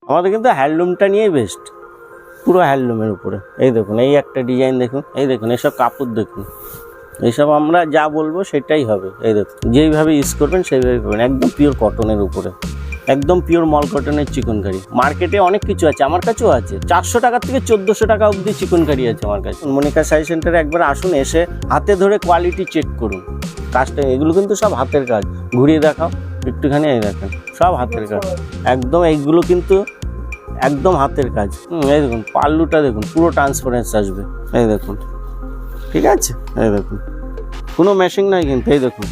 আমাদের কিন্তু হ্যান্ডলুমটা নিয়েই বেস্ট, পুরো হ্যান্ডলুমের উপরে। এই দেখুন, এই একটা ডিজাইন দেখুন, এই দেখুন, এসব কাপড় দেখুন, এইসব আমরা যা বলবো সেটাই হবে। এই দেখুন, যেইভাবে ইউজ করবেন সেইভাবে করবেন, একদম পিওর কটনের উপরে, একদম পিওর মল কটনের চিকনকারি। মার্কেটে অনেক কিছু আছে, আমার কাছেও আছে, 400 টাকা থেকে 1400 টাকা অবধি চিকনকারি আছে আমার কাছে। মনিকা শাড়ি সেন্টারে একবার আসুন, এসে হাতে ধরে কোয়ালিটি চেক করুন কাজটা। এগুলো কিন্তু সব হাতের কাজ। ঘুরিয়ে দেখাও একটুখানি, এই দেখেন, সব হাতের কাজ একদম। এইগুলো কিন্তু একদম হাতের কাজ। এই দেখুন, পাল্লুটা দেখুন, পুরো ট্রান্সপারেন্স আসবে। এই দেখুন, ঠিক আছে, এই দেখুন, কোনো মেশিং নাই কিন্তু। এই দেখুন,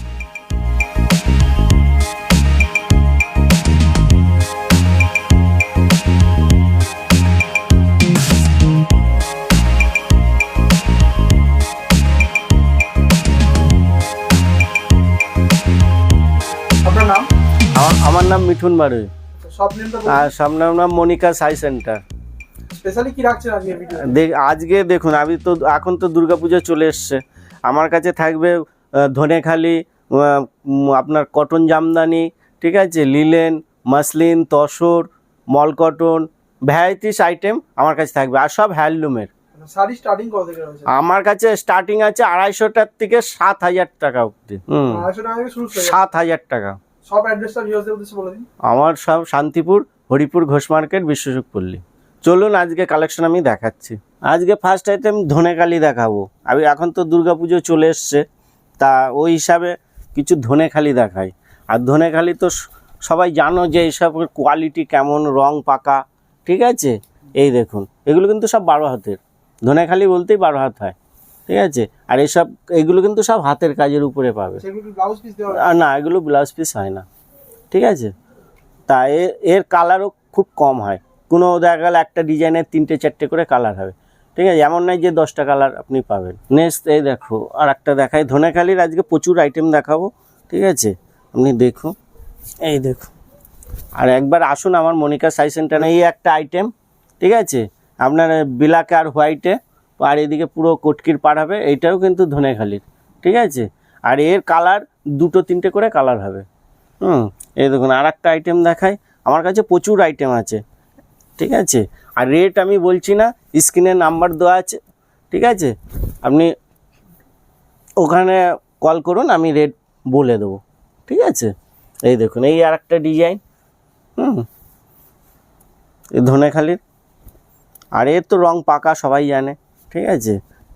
আপনার নাম? আমার নাম মিঠুন বাড়ুই, সব নেমটা আর সামনের নাম মনিকা শাড়ি সেন্টার। স্পেশালি কি রাখছেন আজকে ভিডিও? আজকে দেখুন, এখন তো দুর্গাপূজা চলে এসছে। আমার কাছে থাকবে ধনেখালি, আপনার কটন জামদানি, ঠিক আছে, লিলেন, মাসলিন, তসর, মল কটন, ভ্যারাইটিস আইটেম আমার কাছে থাকবে, আর সব হ্যান্ডলুমের। শাড়ি স্টার্টিং কত থেকে রয়েছে? আমার কাছে স্টার্টিং আছে 250 থেকে 7000 টাকা অবধি। 250 টাকা থেকে শুরু। 7000 টাকা। সব অ্যাড্রেসটা ভিউয়ারদের উদ্দেশ্যে বলে দিন। আমার সব শান্তিপুর, হরিপুর, ঘোষ মার্কেট, বিশ্বসুখ পল্লী। চলুন আজকে কালেকশন আমি দেখাচ্ছি। আজকে ফার্স্ট আইটেম ধনেখালি দেখাবো। এখন তো দুর্গাপুজো চলে এসছে, তা ওই হিসাবে কিছু ধনেখালি দেখাই। আর ধনেখালি তো সবাই জানো যে এইসবের কোয়ালিটি কেমন, রং পাকা, ঠিক আছে। এই দেখুন, এগুলো কিন্তু সব 12 হাতের। ধনেখালি বলতেই 12 হাত হয়, ঠিক আছে। আর এগুলো কিন্তু সব হাতের কাজের উপরে পাবে। সেগুলো কি ব্লাউজ পিস দেওয়া? আর না, এগুলো ব্লাউজ পিস হয় না, ঠিক আছে। তা এর কালারও খুব কম হয়। কোনো দেখা গেল একটা ডিজাইনের 3-4টে করে কালার হবে, ঠিক আছে। এমন নয় যে 10টা কালার আপনি পাবেন। নেক্সট এই দেখো, আর একটা দেখাই ধনেখালির। আজকে প্রচুর আইটেম দেখাবো, ঠিক আছে, আপনি দেখুন। এই দেখুন, আর একবার আসুন আমার মনিকা শাড়ি সেন্টারে। এই একটা আইটেম, ঠিক আছে, আপনার ব্ল্যাক আর হোয়াইটে, আর এদিকে পুরো কটকির পাড় হবে। এইটাও কিন্তু ধনেখালির, ঠিক আছে। আর এর কালার 2-3টে করে কালার হবে। এই দেখুন, আর একটা আইটেম দেখাই। আমার কাছে প্রচুর আইটেম আছে, ঠিক আছে। আর রেট আমি বলছি না, স্ক্রিনে নাম্বার দেওয়া আছে, ঠিক আছে। আপনি ওখানে কল করুন, আমি রেট বলে দেবো, ঠিক আছে। এই দেখুন, এই আর একটা ডিজাইন, এই ধনেখালির। আর এর তো রং পাকা, সবাই জানে, ঠিক আছে,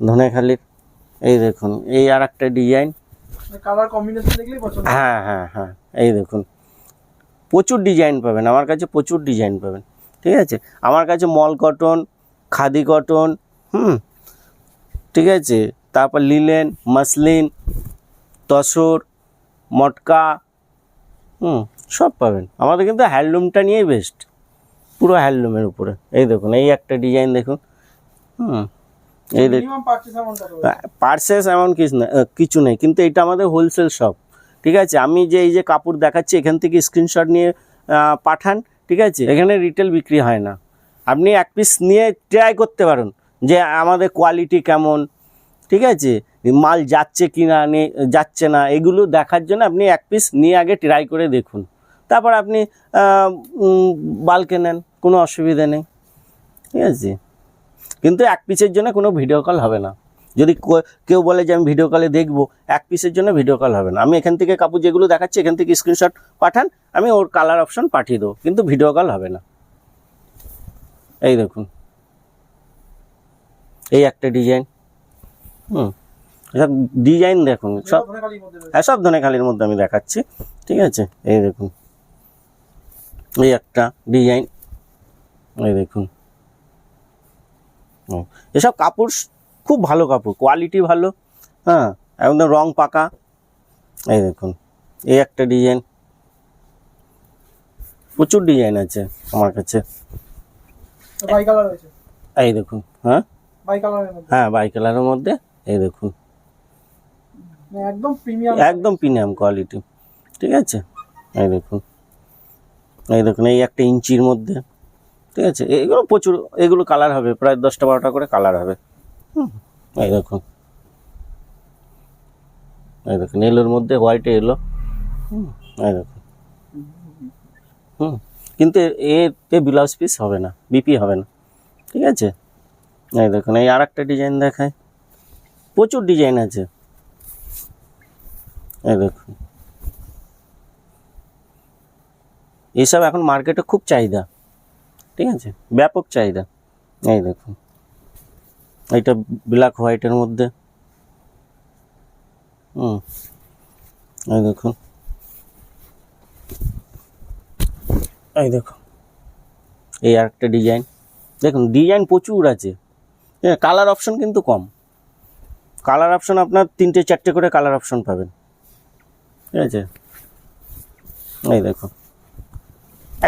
ধনেখালির। এই দেখুন, এই আর একটা ডিজাইন। কালার কম্বিনেশন দেখলেই পছন্দ। হ্যাঁ হ্যাঁ হ্যাঁ, এই দেখুন, প্রচুর ডিজাইন পাবেন আমার কাছে, প্রচুর ডিজাইন পাবেন, ঠিক আছে। আমার কাছে মল কটন, খাদি কটন, ঠিক আছে, তারপর লিলেন, মাসলিন, তসর, মটকা, সব পাবেন। আমাদের কিন্তু হ্যান্ডলুমটা নিয়েই বেস্ট, পুরো হ্যান্ডলুমের উপরে। এই দেখুন, এই একটা ডিজাইন দেখুন, এই দেখুন। মিনিমাম পারচেজ অ্যামাউন্ট কত রয়েছে? পার্সেস এমন কিছু নেই, কিন্তু এটা আমাদের হোলসেল শপ, ঠিক আছে। আমি যে এই যে কাপড় দেখাচ্ছি, এখান থেকে স্ক্রিনশট নিয়ে পাঠান, ঠিক আছে। এখানে রিটেল বিক্রি হয় না। আপনি এক পিস নিয়ে ট্রাই করতে পারেন যে আমাদের কোয়ালিটি কেমন, ঠিক আছে, মাল যাচ্ছে কি না, যাচ্ছে না, এগুলো দেখার জন্য আপনি এক পিস নিয়ে আগে ট্রাই করে দেখুন, তারপর আপনি বাল্কে নেন, কোনো অসুবিধা নেই, ঠিক আছে। কিন্তু এক পিসের জন্য কোনো ভিডিও কল হবে না। যদি কেউ বলে যে আমি ভিডিও কলে দেখবো, এক পিসের জন্য ভিডিও কল হবে না। আমি এখান থেকে কাপড় যেগুলো দেখাচ্ছি, এখান থেকে স্ক্রিনশট পাঠান, আমি ওর কালার অপশন পাঠিয়ে দেবো, কিন্তু ভিডিও কল হবে না। এই দেখুন, এই একটা ডিজাইন, সব ডিজাইন দেখুন, সব ধনেখালির মধ্যে রয়েছে। হ্যাঁ, সব ধনেখালির মধ্যে আমি দেখাচ্ছি, ঠিক আছে। এই দেখুন, এই একটা ডিজাইন, এই দেখুন। এসব কাপড় খুব ভালো কাপড়, কোয়ালিটি ভালো, হ্যাঁ, একদম রং পাকা। এই দেখুন, এই একটা ডিজাইন, প্রচুর ডিজাইন আছে আমার কাছে। বাই কালার রয়েছে। এই দেখুন, হ্যাঁ বাই কালারের মধ্যে। হ্যাঁ, বাই কালারের মধ্যে। এই দেখুন, একদম প্রিমিয়াম, একদম প্রিমিয়াম কোয়ালিটি, ঠিক আছে। এই দেখুন, এই দেখুন, এই একটা ইঞ্চির মধ্যে, ঠিক আছে। এগুলো প্রচুর, এগুলো কালার হবে, প্রায় 10টা-12টা করে কালার হবে। এই দেখুন, এই দেখুন, এলোর মধ্যে হোয়াইটে এলো, এই দেখুন, কিন্তু এতে ব্লাউজ পিস হবে না, বিপি হবে না, ঠিক আছে। এই দেখুন এই আর একটা ডিজাইন দেখায়, প্রচুর ডিজাইন আছে। এই দেখুন এইসব এখন মার্কেটে খুব চাহিদা, ঠিক আছে, ব্যাপক চাহিদা। এই দেখুন এইটা ব্ল্যাক হোয়াইটের মধ্যে, এই দেখুন, এই দেখুন এই আর একটা ডিজাইন। দেখুন ডিজাইন প্রচুর আছে, হ্যাঁ, কালার অপশন কিন্তু কম। কালার অপশন আপনার 3টে 4টে করে কালার অপশন পাবেন, ঠিক আছে। এই দেখুন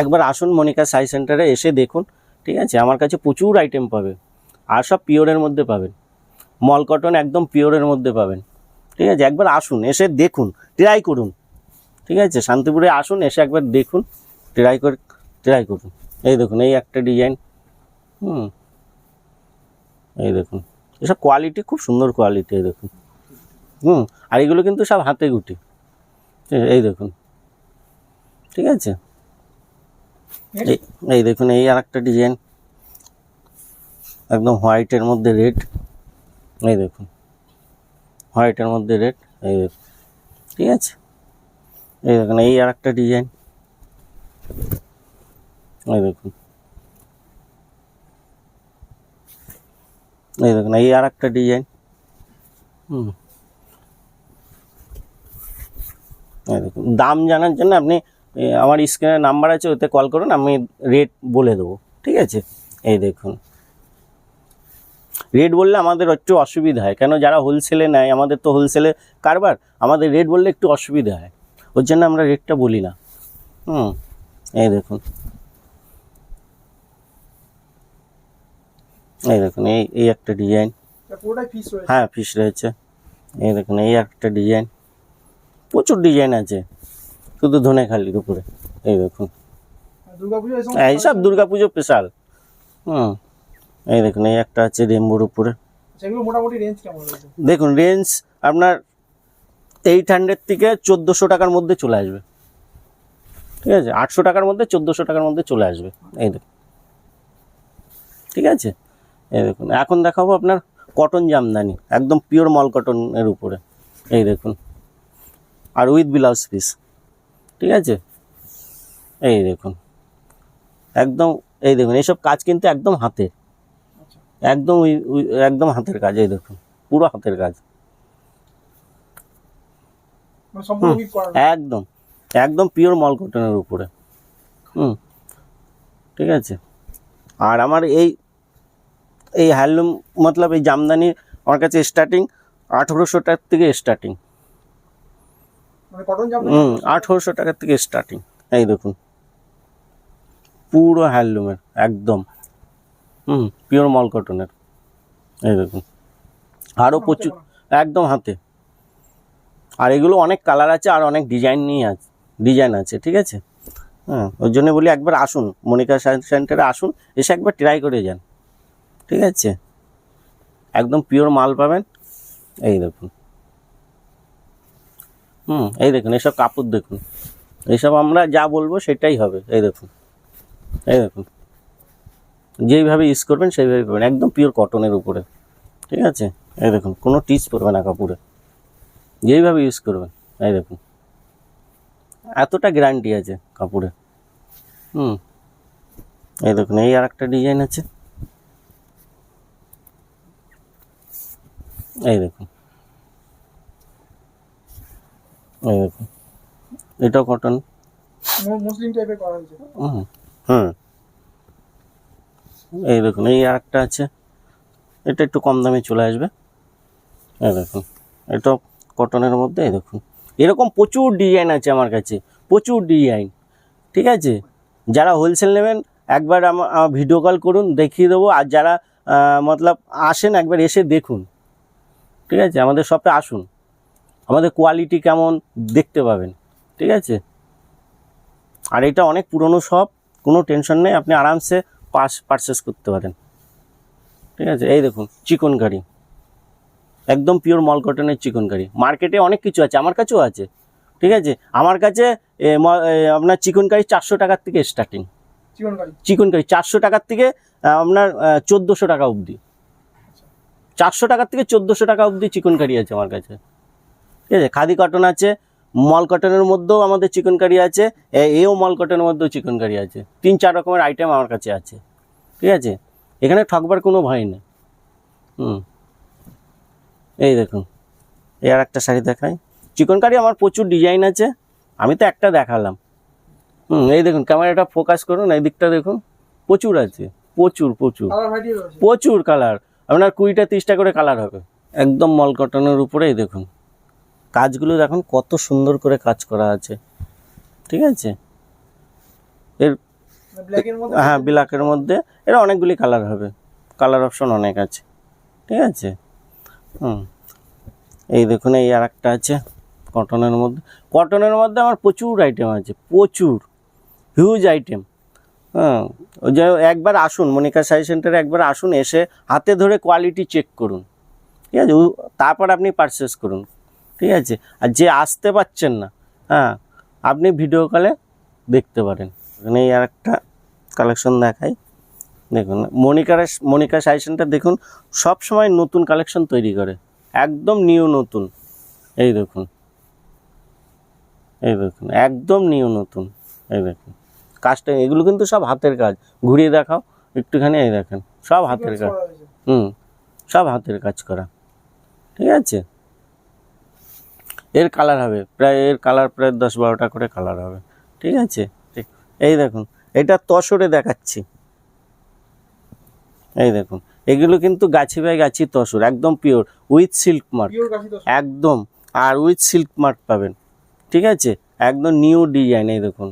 একবার আসুন মনিকা শাড়ি সেন্টারে, এসে দেখুন, ঠিক আছে। আমার কাছে প্রচুর আইটেম পাবে, আর সব পিওরের মধ্যে পাবেন, মল কটন একদম পিওরের মধ্যে পাবেন, ঠিক আছে। একবার আসুন, এসে দেখুন, ট্রাই করুন, ঠিক আছে। শান্তিপুরে আসুন, এসে একবার দেখুন, ট্রাই করুন। এই দেখুন এই একটা ডিজাইন, এই দেখুন এসব কোয়ালিটি খুব সুন্দর কোয়ালিটি, এই দেখুন। আর এগুলো কিন্তু সব হাতে গুটি, এই দেখুন, ঠিক আছে। এই দেখুন এই আর একটা ডিজাইন, একদম হোয়াইটের মধ্যে রেড, এই দেখুন হোয়াইটের মধ্যে রেড, এই দেখুন, ঠিক আছে। এই দেখুন এই আর একটা ডিজাইন, এই দেখুন, এই দেখুন এই আর একটা ডিজাইন, এই দেখুন। দাম জানার জন্য আপনি আমার স্ক্রিনে নাম্বার আছে, ওতে কল করুন, আমি রেট বলে দেবো, ঠিক আছে। এই দেখুন রেট বললে আমাদের একটু অসুবিধা হয়, কেন যারা হোলসেলে নেয়, আমাদের তো হোলসেলে কারবার, আমাদের রেট বললে একটু অসুবিধা হয়, ওর জন্য আমরা রেটটা বলি না। এই দেখুন, এই দেখুন এই একটা ডিজাইন, হ্যাঁ ফিস রয়েছে। এই দেখুন এই একটা ডিজাইন, প্রচুর ডিজাইন আছে শুধু ধনেখালির উপরে। এই দেখুন এইসব দুর্গাপুজো স্পেশাল। এই দেখুন এই একটা আছে রেমবোর উপরে। মোটামুটি রেঞ্জ কেমন রয়েছে? দেখুন রেঞ্জ আপনার 800 থেকে 1400 টাকার মধ্যে চলে আসবে, ঠিক আছে। 800 টাকার মধ্যে 1400 টাকার মধ্যে চলে আসবে, এই দেখুন, ঠিক আছে। এই দেখুন এখন দেখাবো আপনার কটন জামদানি, একদম পিওর মল কটনের উপরে। এই দেখুন আর উইথ ব্লাউজ পিস, ঠিক আছে। এই দেখুন একদম, এই দেখুন এইসব কাজ কিন্তু একদম হাতে, একদম একদম হাতের কাজ। এই দেখুন পুরো হাতের কাজ, একদম একদম পিওর মল কটনের উপরে, ঠিক আছে। আর আমার এই হ্যান্ডলুম মতলব এই জামদানি আমার কাছে স্টার্টিং 1800 টাকা থেকে স্টার্টিং, 1800 টাকা থেকে স্টার্টিং। এই দেখুন পুরো হ্যান্ডলুমের একদম, পিওর মল কটনের। এই দেখুন আরও প্রচুর, একদম হাতে। আর এগুলো অনেক কালার আছে, আর অনেক ডিজাইন আছে, ঠিক আছে। ওর জন্য বলি একবার আসুন মনিকা সেন্টারে, আসুন, এসে একবার ট্রাই করে যান, ঠিক আছে। একদম পিওর মাল পাবেন। এই দেখুন, এই দেখুন এইসব কাপড় দেখুন, এইসব আমরা যা বলবো সেটাই হবে। এই দেখুন, এই দেখুন যেইভাবে ইউজ করবেন সেইভাবে পাবেন, একদম পিওর কটনের উপরে, ঠিক আছে। এই দেখুন কোনো টিচ পড়বে না কাপড়ে, যেইভাবে ইউজ করবেন। এই দেখুন এতটা গ্যারান্টি আছে কাপড়ে। এই দেখুন এই আর একটা ডিজাইন আছে, এই দেখুন, এই দেখুন এটাও কটন, মুসলিম টাইপের করা হয়েছে। এই দেখুন এই আর একটা আছে, এটা একটু কম দামে চলে আসবে। এই দেখুন এটা কটনের মধ্যে। এই দেখুন এরকম প্রচুর ডিজাইন আছে আমার কাছে, প্রচুর ডিজাইন, ঠিক আছে। যারা হোলসেল নেবেন একবার আমার ভিডিও কল করুন, দেখিয়ে দেবো। আর যারা মতলব আসেন একবার এসে দেখুন, ঠিক আছে। আমাদের শপে আসুন, আমাদের কোয়ালিটি কেমন দেখতে পাবেন, ঠিক আছে। আর এটা অনেক পুরনো শপ, কোনো টেনশন নেই, আপনি আরামসে পারচেস করতে পারেন, ঠিক আছে। এই দেখুন চিকনকারি, একদম পিওর মল কটনের চিকনকারি। মার্কেটে অনেক কিছু আছে, আমার কাছেও আছে, ঠিক আছে। আমার কাছে আপনার চিকনকারি 400 টাকার থেকে স্টার্টিং, চিকনকারি। চিকনকারি 400 টাকার থেকে আপনার 1400 টাকা অবধি, 400 টাকার থেকে 1400 টাকা অবধি চিকনকারি আছে আমার কাছে। ঠিক আছে, খাদি কটন আছে, মল কটনের মধ্যেও আমাদের চিকনকারি আছে, এও মল কটনের মধ্যেও চিকনকারি আছে, 3-4 রকমের আইটেম আমার কাছে আছে। ঠিক আছে, এখানে ঠকবার কোনো ভয় নেই। এই দেখুন, এই আর একটা শাড়ি দেখাই। চিকনকারি আমার প্রচুর ডিজাইন আছে, আমি তো একটা দেখালাম। এই দেখুন, ক্যামেরাটা ফোকাস করুন, এই দিকটা দেখুন, প্রচুর আছে, প্রচুর প্রচুর কালার ভ্যারাইটি রয়েছে। প্রচুর কালার, আপনার 20টা-30টা করে কালার হবে। একদম মল কটনের উপরে। এই দেখুন কাজগুলো, দেখুন কত সুন্দর করে কাজ করা আছে। ঠিক আছে, এর ব্ল্যাকের মধ্যে। হ্যাঁ, ব্ল্যাকের মধ্যে এর অনেকগুলি কালার হবে, কালার অপশন অনেক আছে। ঠিক আছে, এই দেখুন, এই আর একটা আছে কটনের মধ্যে। কটনের মধ্যে আমার প্রচুর আইটেম আছে, প্রচুর হিউজ আইটেম। ওই যে একবার আসুন মনিকা শাড়ি সেন্টারে, একবার আসুন, এসে হাতে ধরে কোয়ালিটি চেক করুন। ঠিক আছে, তারপর আপনি পারচেস করুন। ঠিক আছে, আর যে আসতে পারছেন না, আপনি ভিডিও কলে দেখতে পারেন। এখানে এই আর একটা কালেকশন দেখাই। দেখুন, মনিকা শাড়ি সেন্টার দেখুন সব সময় নতুন কালেকশন তৈরি করে, একদম নিউ নতুন। এই দেখুন, এই দেখুন, একদম নিউ নতুন। এই দেখুন কাজটা, এগুলো কিন্তু সব হাতের কাজ। ঘুরিয়ে দেখাও একটুখানি, এই দেখেন সব হাতের কাজ। সব হাতের কাজ করা। ঠিক আছে, এর কালার হবে প্রায়, এর কালার প্রায় 10-12টা করে কালার হবে। ঠিক আছে, ঠিক। এই দেখুন, এটা তসরে দেখাচ্ছি। এই দেখুন, এগুলো কিন্তু গাছি বাই গাছি তসর, একদম পিওর, উইথ সিল্ক মার্ক, একদম, আর উইথ সিল্ক মার্ক পাবেন। ঠিক আছে, একদম নিউ ডিজাইন। এই দেখুন,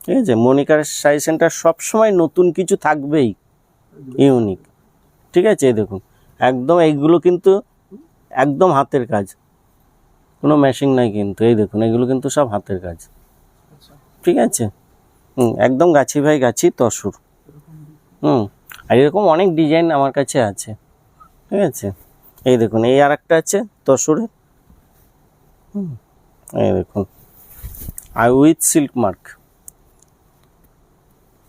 ঠিক আছে, মনিকার শাড়ি সেন্টার সবসময় নতুন কিছু থাকবেই, ইউনিক। ঠিক আছে, এই দেখুন একদম, এইগুলো কিন্তু একদম হাতের কাজ, কোনো মেশিন নাই কিন্তু। এই দেখুন, এগুলো কিন্তু সব হাতের কাজ। ঠিক আছে, একদম গাছি ভাই গাছি তসর। আর এরকম অনেক ডিজাইন আমার কাছে আছে। ঠিক আছে, এই দেখুন, এই আর একটা আছে তসরে। এই দেখুন, আর উইথ সিল্ক মার্ক।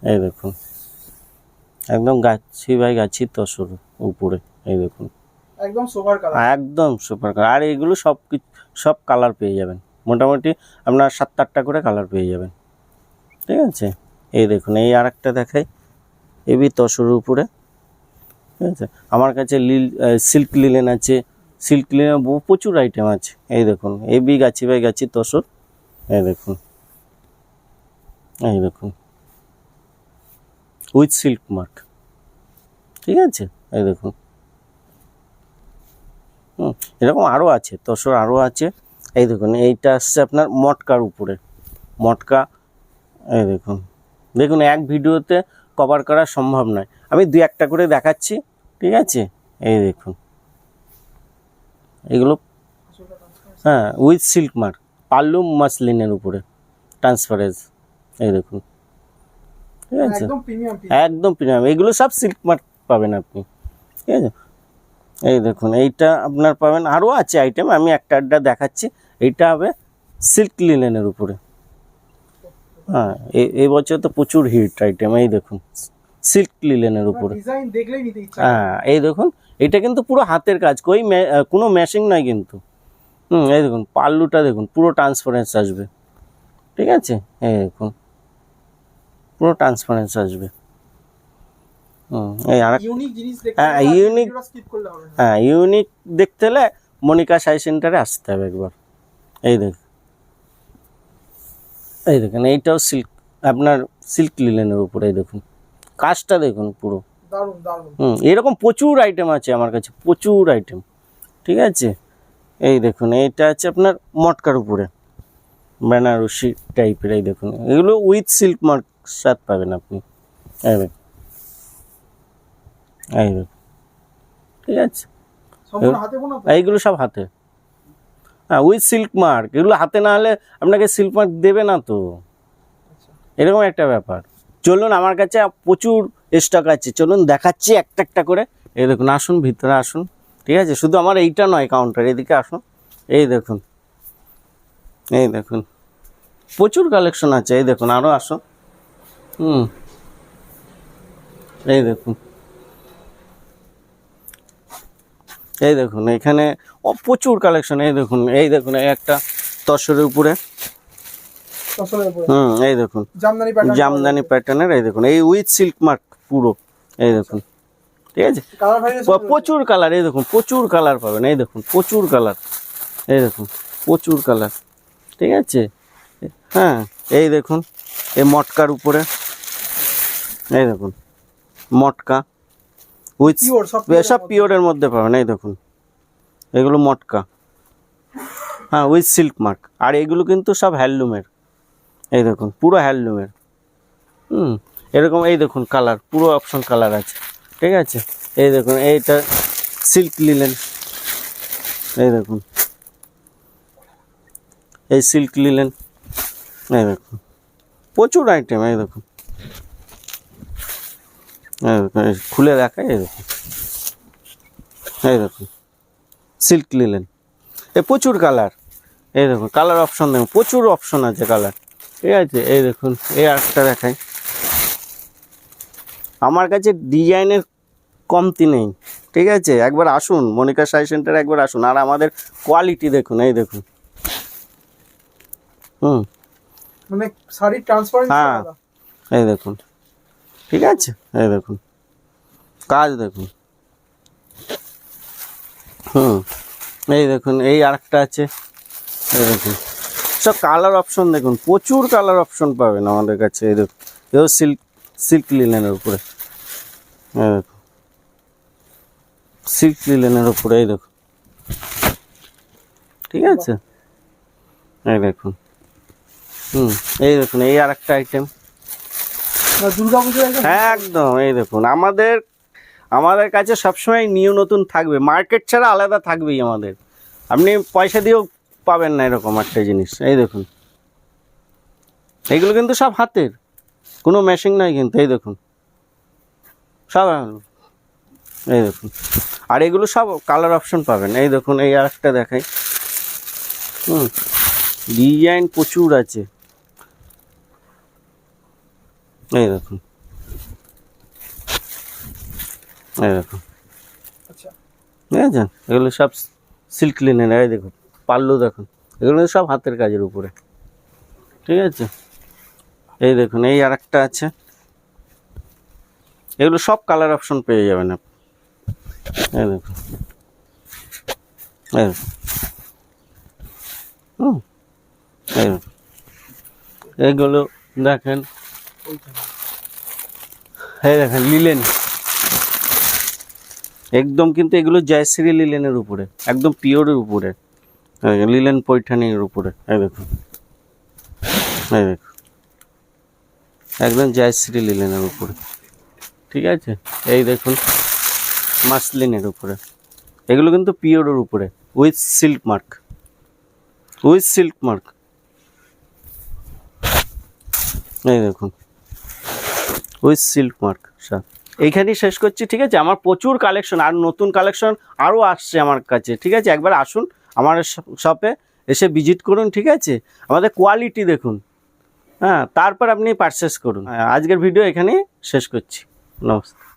এই দেখুন, একদম গাছি বাই গাছি তসর উপরে। এই দেখুন, একদম সুপার কালার, একদম সুপার কালার। আর এগুলো সব কালার পেয়ে যাবেন, মোটামুটি আপনার 7-8টা করে কালার পেয়ে যাবেন। ঠিক আছে, এই দেখুন, এই আর একটা দেখাই, এবি তসরের উপরে। ঠিক আছে, আমার কাছে সিল্ক লিলেন আছে, সিল্ক লিলেন প্রচুর আইটেম আছে। এই দেখুন, এবি গাছি বাই গাছি তসর। এই দেখুন, এই দেখুন, উইথ সিল্ক মার্ক। ঠিক আছে, এই দেখুন, এরকম আরও আছে তসর, আরও আছে। এই দেখুন, এইটা আসছে আপনার মটকার উপরে, মটকা। এই দেখুন, দেখুন এক ভিডিওতে কভার করা সম্ভব নয়, আমি 2-1টা করে দেখাচ্ছি। ঠিক আছে, এই দেখুন, এগুলো উইথ সিল্ক মার্ক, পাল্লু মাসলিনের উপরে ট্রান্সপারেন্স। এই দেখুন, ঠিক আছে, একদম প্রিমিয়াম, এগুলো সব সিল্ক মার্ক পাবেন আপনি। ঠিক আছে, এই দেখুন, এইটা আপনার পাবেন, আরও আছে আইটেম, আমি একটা আড্ডা দেখাচ্ছি। এইটা হবে সিল্ক লিনেনের উপরে। এই বছর তো প্রচুর হিট আইটেম। এই দেখুন, সিল্ক লিনেনের উপরে। এই দেখুন, এটা কিন্তু পুরো হাতের কাজ, কোনো মেশিন নয় কিন্তু। এই দেখুন, পাল্লুটা দেখুন, পুরো ট্রান্সপারেন্স আসবে। ঠিক আছে, এই দেখুন, পুরো ট্রান্সপারেন্স আসবে। এই আর ইউনিক দেখতে হলে মনিকা শাড়ি সেন্টারে আসতে হবে একবার। এই দেখুন, এই দেখুন, এইটাও সিল্ক, আপনার সিল্ক লিলেনের উপরে। এই দেখুন কাজটা দেখুন পুরো, এরকম প্রচুর আইটেম আছে আমার কাছে, প্রচুর আইটেম। ঠিক আছে, এই দেখুন, এইটা আছে আপনার মটকার উপরে, বেনারসি টাইপের। এই দেখুন, এগুলো উইথ সিল্ক মার্ক সাথ পাবেন আপনি। এই দেখুন, এই দেখুন, ঠিক আছে, এইগুলো সব হাতে, উইথ সিল্ক মার্ক। এগুলো হাতে না হলে আপনাকে সিল্ক মার্ক দেবে না তো, এরকম একটা ব্যাপার। চলুন, আমার কাছে প্রচুর স্টক আছে, চলুন দেখাচ্ছি একটা একটা করে। এই দেখুন, আসুন ভিতরে আসুন। ঠিক আছে, শুধু আমার এইটা নয় কাউন্টার, এদিকে আসুন। এই দেখুন, এই দেখুন, প্রচুর কালেকশন আছে। এই দেখুন, আরও আসুন। এই দেখুন, এই দেখুন এখানে প্রচুর কালেকশন। এই দেখুন, এই দেখুন এই একটা তসরের উপরে, তসরের উপরে এই দেখুন জামদানি প্যাটার্ন, জামদানি প্যাটার্নের। এই দেখুন এই উইথ সিল্ক মার্ক পুরো। এই দেখুন, ঠিক আছে, কালার ভ্যারিয়েশন প্রচুর কালার। এই দেখুন প্রচুর কালার পাবেন। এই দেখুন প্রচুর কালার, এই দেখুন প্রচুর কালার, ঠিক আছে। হ্যাঁ, এই দেখুন এই মটকার উপরে, এই দেখুন মটকা উইথ, পিওর, সব পিওরের মধ্যে পাবেন। এই দেখুন এগুলো মটকা, হ্যাঁ উইথ সিল্ক মার্ক। আর এগুলো কিন্তু সব হ্যান্ডলুমের। এই দেখুন পুরো হ্যান্ডলুমের। এরকম এই দেখুন কালার, পুরো অপশন কালার আছে, ঠিক আছে। এই দেখুন এইটা সিল্ক লিলেন, এই দেখুন এই সিল্ক লিলেন। এই দেখুন প্রচুর আইটেম। এই দেখুন, এই দেখুন, এই খুলে দেখায়। এই দেখুন, এই দেখুন সিল্ক লিলেন, প্রচুর কালার। এই দেখুন কালার অপশন দেখুন, প্রচুর অপশন আছে কালার, ঠিক আছে। এই দেখুন এই আরেকটা দেখাই। আমার কাছে ডিজাইনের কমতি নেই, ঠিক আছে। একবার আসুন মনিকা শাড়ি সেন্টারে, একবার আসুন। আর আমাদের কোয়ালিটি দেখুন, এই দেখুন, মানে শাড়ি ট্রান্সপারেন্সি হ্যাঁ আলাদা। এই দেখুন, ঠিক আছে। এই দেখুন কাজ দেখুন, এই দেখুন এই আরেকটা আছে। এই দেখুন সব কালার অপশন দেখুন, প্রচুর কালার অপশন পাবেন আমাদের কাছে। এই দেখুন এও সিল্ক লিলেনের উপরে, এই দেখুন সিল্ক লিলেনের উপরে। এই দেখুন, ঠিক আছে। এই দেখুন, এই দেখুন এই আরেকটা আইটেম, দুর্গাপুজোর একটা একদম। এই দেখুন আমাদের কাছে সবসময় নিউ নতুন থাকবে, মার্কেট ছাড়া আলাদা থাকবেই আমাদের। আপনি পয়সা দিয়েও পাবেন না এরকম একটা জিনিস। এই দেখুন এইগুলো কিন্তু সব হাতের, কোনো মেশিন নয় কিন্তু। এই দেখুন সব, এই দেখুন। আর এগুলো সব কালার অপশন পাবেন। এই দেখুন এই আরেকটা দেখাই, ডিজাইন প্রচুর আছে। এই দেখুন, এই দেখুন, আচ্ছা, বুঝেছেন, এগুলো সব সিল্ক লিনেন। এই দেখুন পাল্লু দেখুন, এগুলো সব হাতের কাজের উপরে, ঠিক আছে। এই দেখুন এই আরেকটা আছে, এগুলো সব কালার অপশন পেয়ে যাবেন আপনি। এই দেখুন, এই দেখুন, এই দেখুন এইগুলো দেখেন, এই দেখেন লিলেন একদম, কিন্তু এগুলো জয়শ্রী লিলেনের উপরে, একদম পিওরের উপরে, লিলেন পৈঠানির উপরে। এই দেখুন, এই দেখুন একদম জয়শ্রী লিলেনের উপরে, ঠিক আছে। এই দেখুন মাসলিনের উপরে, এগুলো কিন্তু পিওরের উপরে with silk mark, with silk mark. এই দেখুন উইথ সিল্ক মার্ক। এইখানেই শেষ করছি, ঠিক আছে। আমার প্রচুর কালেকশন, আর নতুন কালেকশন আরও আসছে আমার কাছে, ঠিক আছে। একবার আসুন আমার শপে, এসে ভিজিট করুন, ঠিক আছে। আমাদের কোয়ালিটি দেখুন, হ্যাঁ, তারপর আপনি পারচেস করুন। আজকের ভিডিও এখানেই শেষ করছি। নমস্কার।